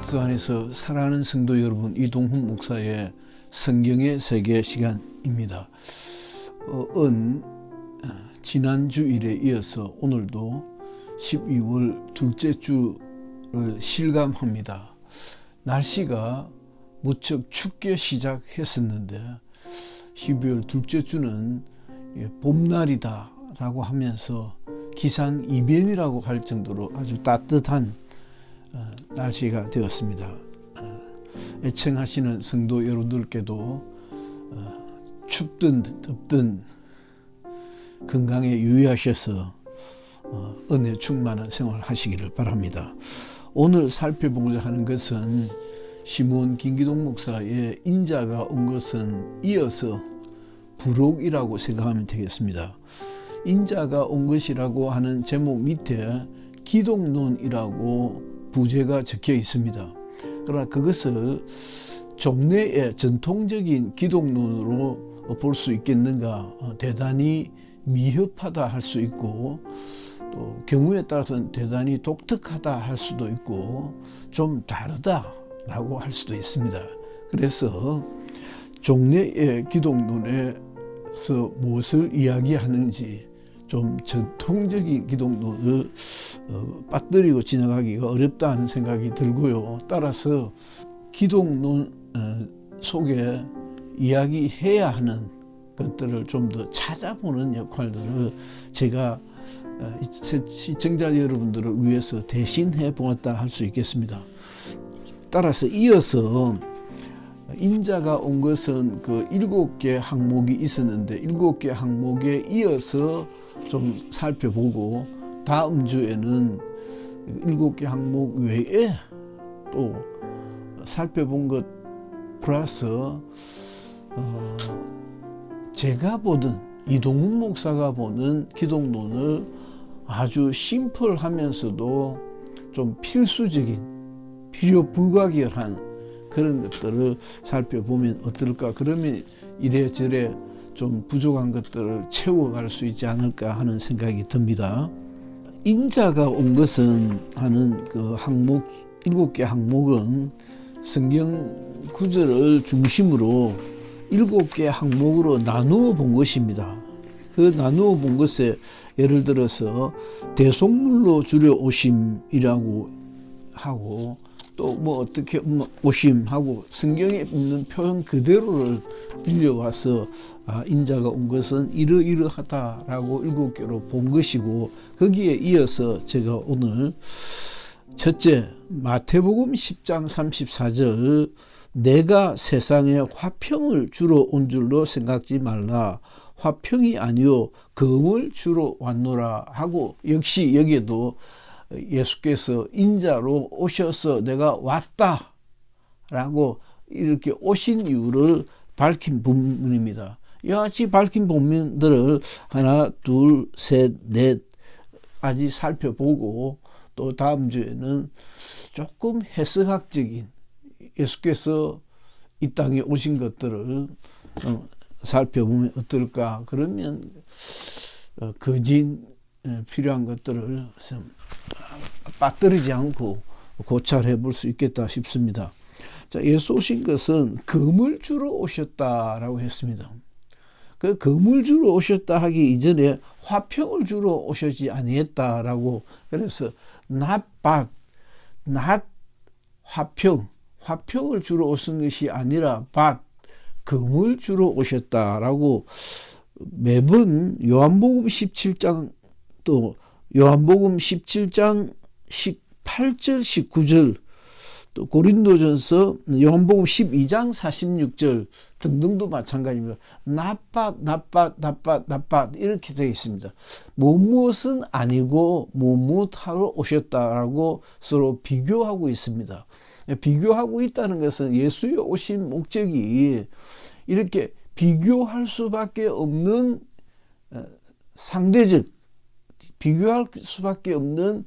그리스도 안에서 사랑하는 성도 여러분, 이동훈 목사의 성경의 세계 시간입니다. 지난 주일에 이어서 오늘도 12월 둘째 주를 실감합니다. 날씨가 무척 춥게 시작했었는데 12월 둘째 주는 봄날이다 라고 하면서 기상이변이라고 할 정도로 아주 따뜻한 날씨가 되었습니다. 애청하시는 성도 여러분들께도 춥든 덥든 건강에 유의하셔서 은혜 충만한 생활 하시기를 바랍니다. 오늘 살펴보고자 하는 것은 시몬 김기동 목사의 인자가 온 것은 이어서 부록이라고 생각하면 되겠습니다. 인자가 온 것이라고 하는 제목 밑에 기독론이라고 부제가 적혀 있습니다. 그러나 그것을 종래의 전통적인 기독론으로 볼 수 있겠는가, 대단히 미흡하다 할 수 있고 또 경우에 따라서는 대단히 독특하다 할 수도 있고 좀 다르다라고 할 수도 있습니다. 그래서 종래의 기독론에서 무엇을 이야기하는지 좀 전통적인 기독론을 빠뜨리고 지나가기가 어렵다 하는 생각이 들고요. 따라서 기독론 속에 이야기해야 하는 것들을 좀 더 찾아보는 역할들을 제가 시청자 여러분들을 위해서 대신해 보았다 할 수 있겠습니다. 따라서 이어서 인자가 온 것은 그 7개 항목이 있었는데 7개 항목에 이어서 좀 살펴보고 다음 주에는 7개 항목 외에 또 살펴본 것 플러스 제가 보던 이동훈 목사가 보는 기독론을 아주 심플하면서도 좀 필수적인 필요 불가결한 그런 것들을 살펴보면 어떨까. 그러면 이래저래 좀 부족한 것들을 채워갈 수 있지 않을까 하는 생각이 듭니다. 인자가 온 것은 하는 그 항목 7개 항목은 성경 구절을 중심으로 7개 항목으로 나누어 본 것입니다. 그 나누어 본 것에 예를 들어서 대속물로 주려 오심이라고 하고 또 뭐 어떻게 오심하고 성경에 있는 표현 그대로를 빌려와서 인자가 온 것은 이러이러하다라고 7개로 본 것이고, 거기에 이어서 제가 오늘 첫째 마태복음 10장 34절 내가 세상에 화평을 주러 온 줄로 생각지 말라 화평이 아니요 검을 주러 왔노라 하고, 역시 여기에도 예수께서 인자로 오셔서 내가 왔다 라고 이렇게 오신 이유를 밝힌 부분입니다. 이와 같이 밝힌 부분들을 하나 둘 셋 넷 아직 살펴보고 또 다음 주에는 조금 해석학적인 예수께서 이 땅에 오신 것들을 살펴보면 어떨까. 그러면 거진 필요한 것들을 빠뜨리지 않고 고찰해 볼 수 있겠다 싶습니다. 자, 예수 오신 것은 검을 주러 오셨다라고 했습니다. 그 검을 주러 오셨다 하기 이전에 화평을 주러 오셨지 아니했다라고, 그래서 not but, not 화평을 주러 오신 것이 아니라 but 검을 주러 오셨다라고 매번 요한복음 17장 또 요한복음 17장 18절 19절 또 고린도전서 요한복음 12장 46절 등등도 마찬가지입니다. 나빠 이렇게 되어 있습니다. 무엇은 아니고 무엇하러 오셨다라고 서로 비교하고 있습니다. 비교하고 있다는 것은 예수의 오신 목적이 이렇게 비교할 수밖에 없는 상대적 비교할 수밖에 없는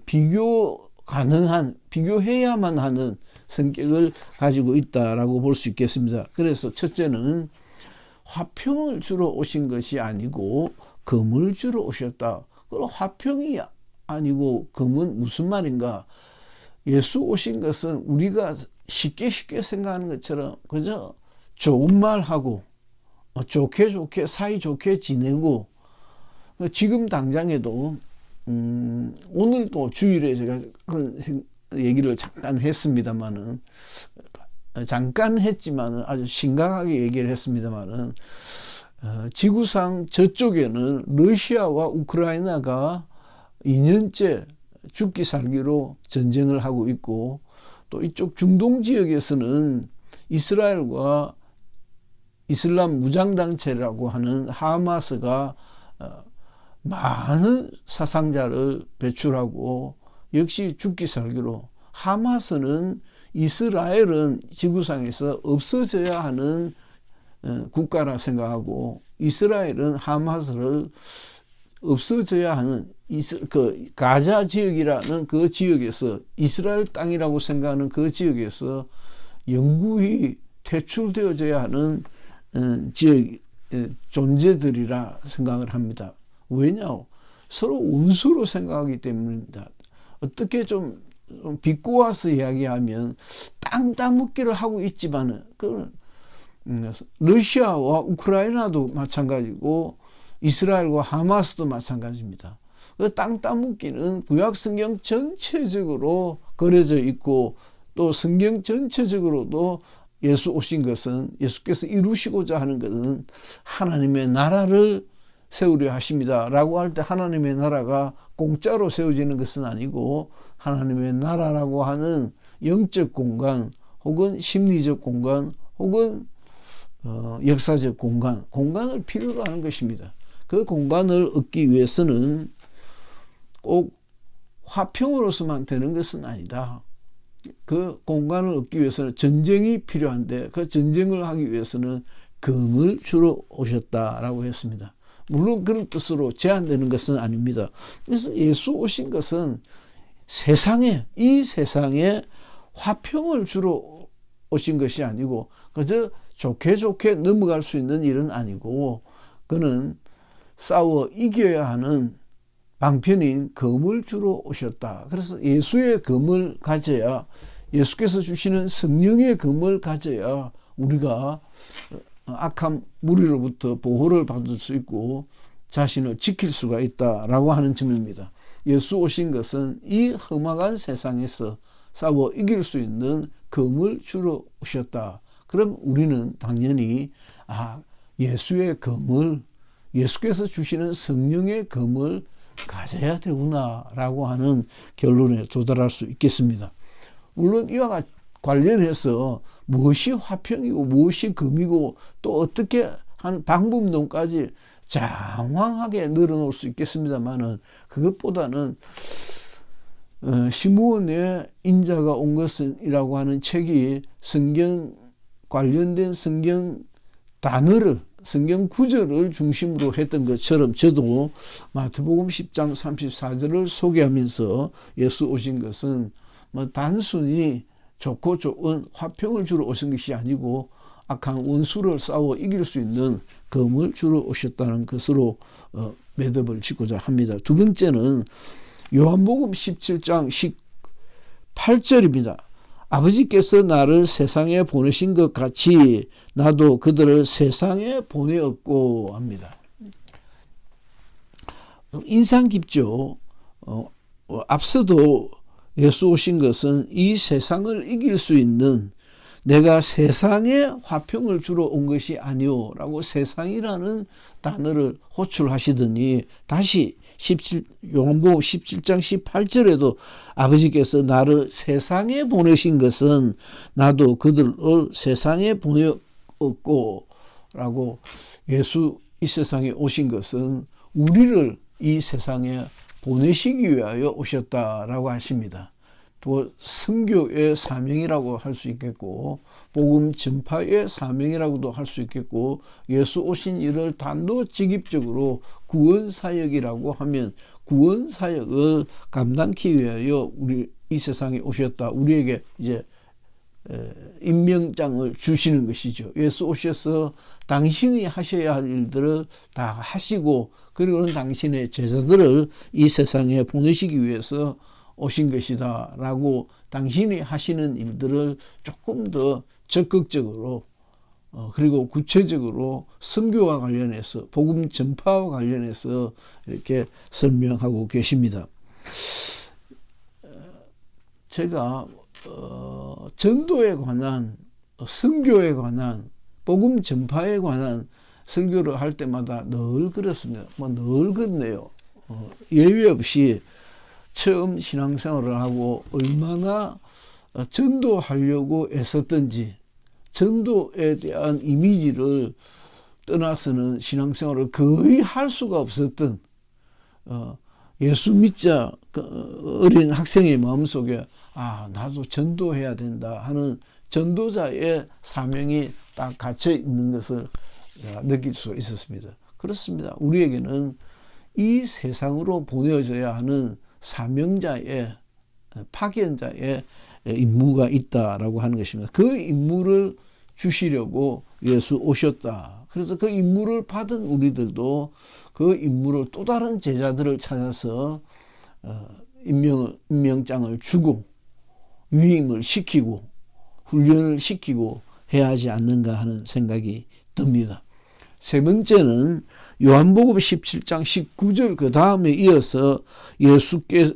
비교 가능한 비교해야만 하는 성격을 가지고 있다라고 볼 수 있겠습니다. 그래서 첫째는 화평을 주러 오신 것이 아니고 검을 주러 오셨다. 그럼 화평이 아니고 검은 무슨 말인가? 예수 오신 것은 우리가 쉽게 생각하는 것처럼 그저 좋은 말하고 좋게 사이좋게 지내고, 지금 당장에도 오늘도 주일에 제가 그런 얘기를 잠깐 했습니다만은, 잠깐 했지만은 아주 심각하게 얘기를 했습니다만은, 지구상 저쪽에는 러시아와 우크라이나가 2년째 죽기 살기로 전쟁을 하고 있고, 또 이쪽 중동 지역에서는 이스라엘과 이슬람 무장단체라고 하는 하마스가 많은 사상자를 배출하고 역시 죽기 살기로, 하마스는 이스라엘은 지구상에서 없어져야 하는 국가라 생각하고, 이스라엘은 하마스를 없어져야 하는 그 가자 지역이라는 그 지역에서, 이스라엘 땅이라고 생각하는 그 지역에서 영구히 퇴출되어져야 하는 지역 존재들이라 생각을 합니다. 왜냐? 서로 원수로 생각하기 때문입니다. 어떻게 좀 비꼬아서 이야기하면 땅 따먹기를 하고 있지만은, 러시아와 우크라이나도 마찬가지고 이스라엘과 하마스도 마찬가지입니다. 그 땅 따먹기는 구약 성경 전체적으로 그려져 있고, 또 성경 전체적으로도 예수 오신 것은, 예수께서 이루시고자 하는 것은 하나님의 나라를 세우려 하십니다 라고 할 때, 하나님의 나라가 공짜로 세워지는 것은 아니고, 하나님의 나라라고 하는 영적 공간 혹은 심리적 공간 혹은 역사적 공간을 필요로 하는 것입니다. 그 공간을 얻기 위해서는 꼭 화평으로서만 되는 것은 아니다. 그 공간을 얻기 위해서는 전쟁이 필요한데, 그 전쟁을 하기 위해서는 금을 주러 오셨다라고 했습니다. 물론 그런 뜻으로 제한되는 것은 아닙니다. 그래서 예수 오신 것은 이 세상에 화평을 주러 오신 것이 아니고, 그저 좋게 넘어갈 수 있는 일은 아니고, 그는 싸워 이겨야 하는 방편인 금을 주러 오셨다. 그래서 예수의 금을 가져야, 예수께서 주시는 성령의 금을 가져야 우리가 악한 무리로부터 보호를 받을 수 있고 자신을 지킬 수가 있다라고 하는 점입니다. 예수 오신 것은 이 험악한 세상에서 싸워 이길 수 있는 금을 주러 오셨다. 그럼 우리는 당연히 예수의 금을, 예수께서 주시는 성령의 금을 가져야 되구나라고 하는 결론에 도달할 수 있겠습니다. 물론 이와 관련해서 무엇이 화평이고 무엇이 금이고 또 어떻게 하는 방법론까지 장황하게 늘어놓을 수 있겠습니다만은, 그것보다는 시므온의 인자가 온 것이라고 하는 책이 성경 관련된 성경 단어를, 성경 구절을 중심으로 했던 것처럼, 저도 마태복음 10장 34절을 소개하면서 예수 오신 것은 단순히 좋고 좋은 화평을 주러 오신 것이 아니고 악한 원수를 싸워 이길 수 있는 금을 주러 오셨다는 것으로 매듭을 짓고자 합니다. 두 번째는 요한복음 17장 18절입니다. 아버지께서 나를 세상에 보내신 것 같이 나도 그들을 세상에 보내었고 합니다. 인상 깊죠. 앞서도 예수 오신 것은 이 세상을 이길 수 있는, 내가 세상에 화평을 주러 온 것이 아니오라고 세상이라는 단어를 호출하시더니, 다시 요한복음 17장 18절에도 아버지께서 나를 세상에 보내신 것은 나도 그들을 세상에 보내었고 라고, 예수 이 세상에 오신 것은 우리를 이 세상에 보내시기 위하여 오셨다라고 하십니다. 또 선교의 사명이라고 할 수 있겠고, 복음 전파의 사명이라고도 할 수 있겠고, 예수 오신 일을 단도직입적으로 구원사역이라고 하면 구원사역을 감당하기 위하여 우리 이 세상에 오셨다, 우리에게 이제 임명장을 주시는 것이죠. 예수 오셔서 당신이 하셔야 할 일들을 다 하시고, 그리고는 당신의 제자들을 이 세상에 보내시기 위해서 오신 것이다 라고 당신이 하시는 일들을 조금 더 적극적으로 그리고 구체적으로 선교와 관련해서 복음 전파와 관련해서 이렇게 설명하고 계십니다. 제가 전도에 관한 선교에 관한 복음 전파에 관한 설교를 할 때마다 늘 그렇습니다. 늘 그렇네요. 예외 없이 처음 신앙생활을 하고 얼마나 전도하려고 애썼던지 전도에 대한 이미지를 떠나서는 신앙생활을 거의 할 수가 없었던 예수 믿자 어린 학생의 마음속에 나도 전도해야 된다 하는 전도자의 사명이 딱 갇혀 있는 것을 느낄 수 있었습니다. 그렇습니다. 우리에게는 이 세상으로 보내어져야 하는 사명자의 파견자의 임무가 있다라고 하는 것입니다. 그 임무를 주시려고 예수 오셨다. 그래서 그 임무를 받은 우리들도 그 임무를 또 다른 제자들을 찾아서 임명장을 주고 위임을 시키고 훈련을 시키고 해야 하지 않는가 하는 생각이 듭니다. 세 번째는 요한복음 17장 19절 그 다음에 이어서 예수께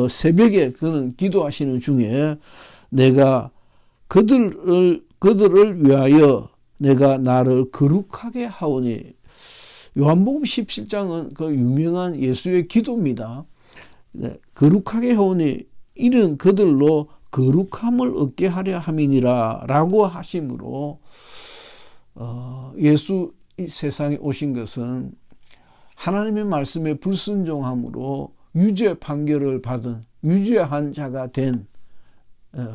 새벽에 그는 기도하시는 중에 내가 그들을 위하여 내가 나를 거룩하게 하오니. 요한복음 17장은 그 유명한 예수의 기도입니다. 거룩하게 하오니 이는 그들로 거룩함을 얻게 하려 함이니라 라고 하심으로 예수 이 세상에 오신 것은 하나님의 말씀에 불순종함으로 유죄 판결을 받은 유죄한 자가 된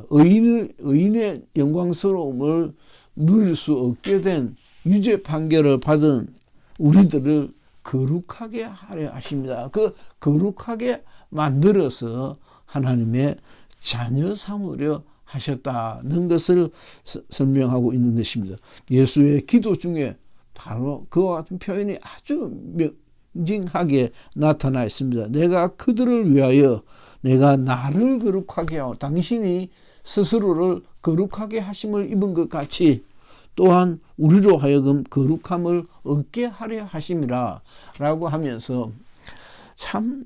의인의 영광스러움을 누릴 수 없게 된 유죄 판결을 받은 우리들을 거룩하게 하려 하십니다. 그 거룩하게 만들어서 하나님의 자녀 삼으려 하셨다는 것을 설명하고 있는 것입니다. 예수의 기도 중에 바로 그와 같은 표현이 아주 명징하게 나타나 있습니다. 내가 그들을 위하여 내가 나를 거룩하게 하고 당신이 스스로를 거룩하게 하심을 입은 것 같이 또한 우리로 하여금 거룩함을 얻게 하려 하심이라 라고 하면서 참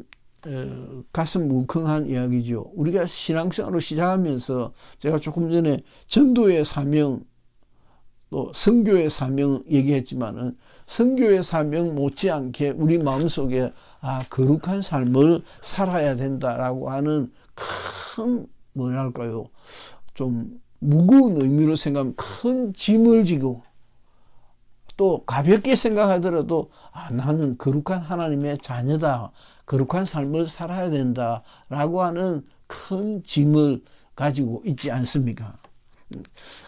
가슴 뭉클한 이야기죠. 우리가 신앙생활을 시작하면서 제가 조금 전에 전도의 사명 또 선교의 사명 얘기했지만은 선교의 사명 못지않게 우리 마음속에 거룩한 삶을 살아야 된다라고 하는 큰 뭐랄까요 좀 무거운 의미로 생각하면 큰 짐을 지고 또 가볍게 생각하더라도 나는 거룩한 하나님의 자녀다. 거룩한 삶을 살아야 된다라고 하는 큰 짐을 가지고 있지 않습니까?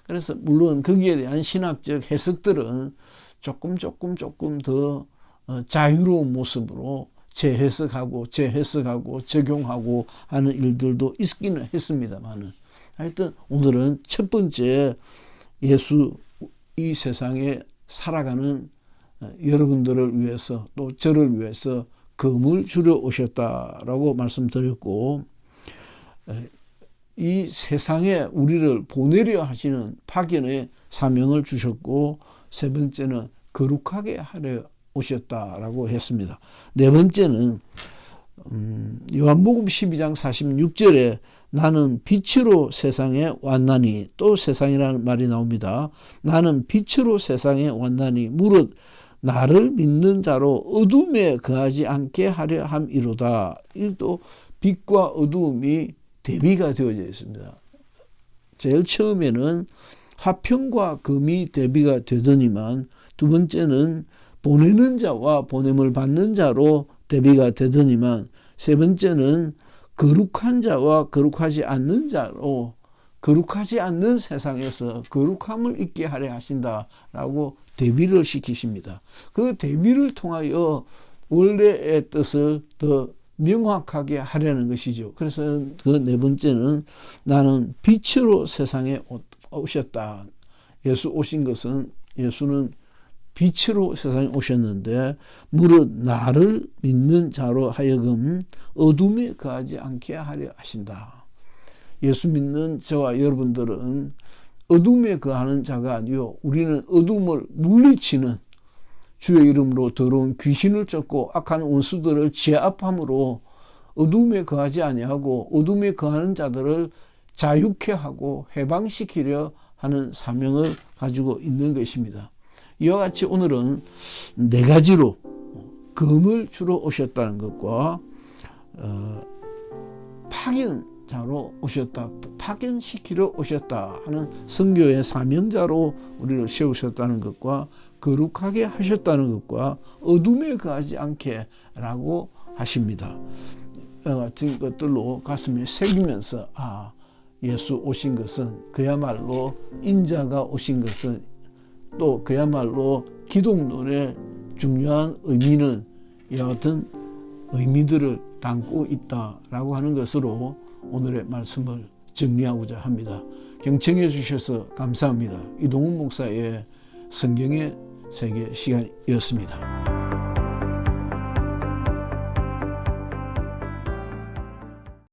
그래서 물론 거기에 대한 신학적 해석들은 조금 더 자유로운 모습으로 재해석하고 적용하고 하는 일들도 있기는 했습니다만은 하여튼 오늘은 첫 번째 예수 이 세상에 살아가는 여러분들을 위해서 또 저를 위해서 금을 주려 오셨다라고 말씀드렸고 이 세상에 우리를 보내려 하시는 파견의 사명을 주셨고 세 번째는 거룩하게 하려 오셨다라고 했습니다. 네 번째는 요한복음 12장 46절에 나는 빛으로 세상에 왔나니 또 세상이라는 말이 나옵니다. 나는 빛으로 세상에 왔나니 무릇 나를 믿는 자로 어둠에 거하지 않게 하려 함이로다. 이도 빛과 어두움이 대비가 되어져 있습니다. 제일 처음에는 화평과 금이 대비가 되더니만 두 번째는 보내는 자와 보냄을 받는 자로 대비가 되더니만 세 번째는 거룩한 자와 거룩하지 않는 자로 거룩하지 않는 세상에서 거룩함을 있게 하려 하신다라고 대비를 시키십니다. 그 대비를 통하여 원래의 뜻을 더 명확하게 하려는 것이죠. 그래서 그 네 번째는 나는 빛으로 세상에 오셨다. 예수 오신 것은 예수는 빛으로 세상에 오셨는데 무릇 나를 믿는 자로 하여금 어둠에 거하지 않게 하려 하신다. 예수 믿는 저와 여러분들은 어둠에 거하는 자가 아니요, 우리는 어둠을 물리치는, 주의 이름으로 더러운 귀신을 쫓고 악한 원수들을 제압함으로 어둠에 거하지 아니하고 어둠에 거하는 자들을 자유케 하고 해방시키려 하는 사명을 가지고 있는 것입니다. 이와 같이 오늘은 네 가지로 검을 주러 오셨다는 것과 파견자로 오셨다, 파견시키러 오셨다 하는 선교의 사명자로 우리를 세우셨다는 것과 거룩하게 하셨다는 것과 어둠에 거하지 않게 라고 하십니다. 같은 것들로 가슴에 새기면서 예수 오신 것은 그야말로 인자가 오신 것은 또 그야말로 기독론의 중요한 의미는 이와 같은 의미들을 담고 있다라고 하는 것으로 오늘의 말씀을 정리하고자 합니다. 경청해 주셔서 감사합니다. 이동훈 목사의 성경의 세계 시간이었습니다.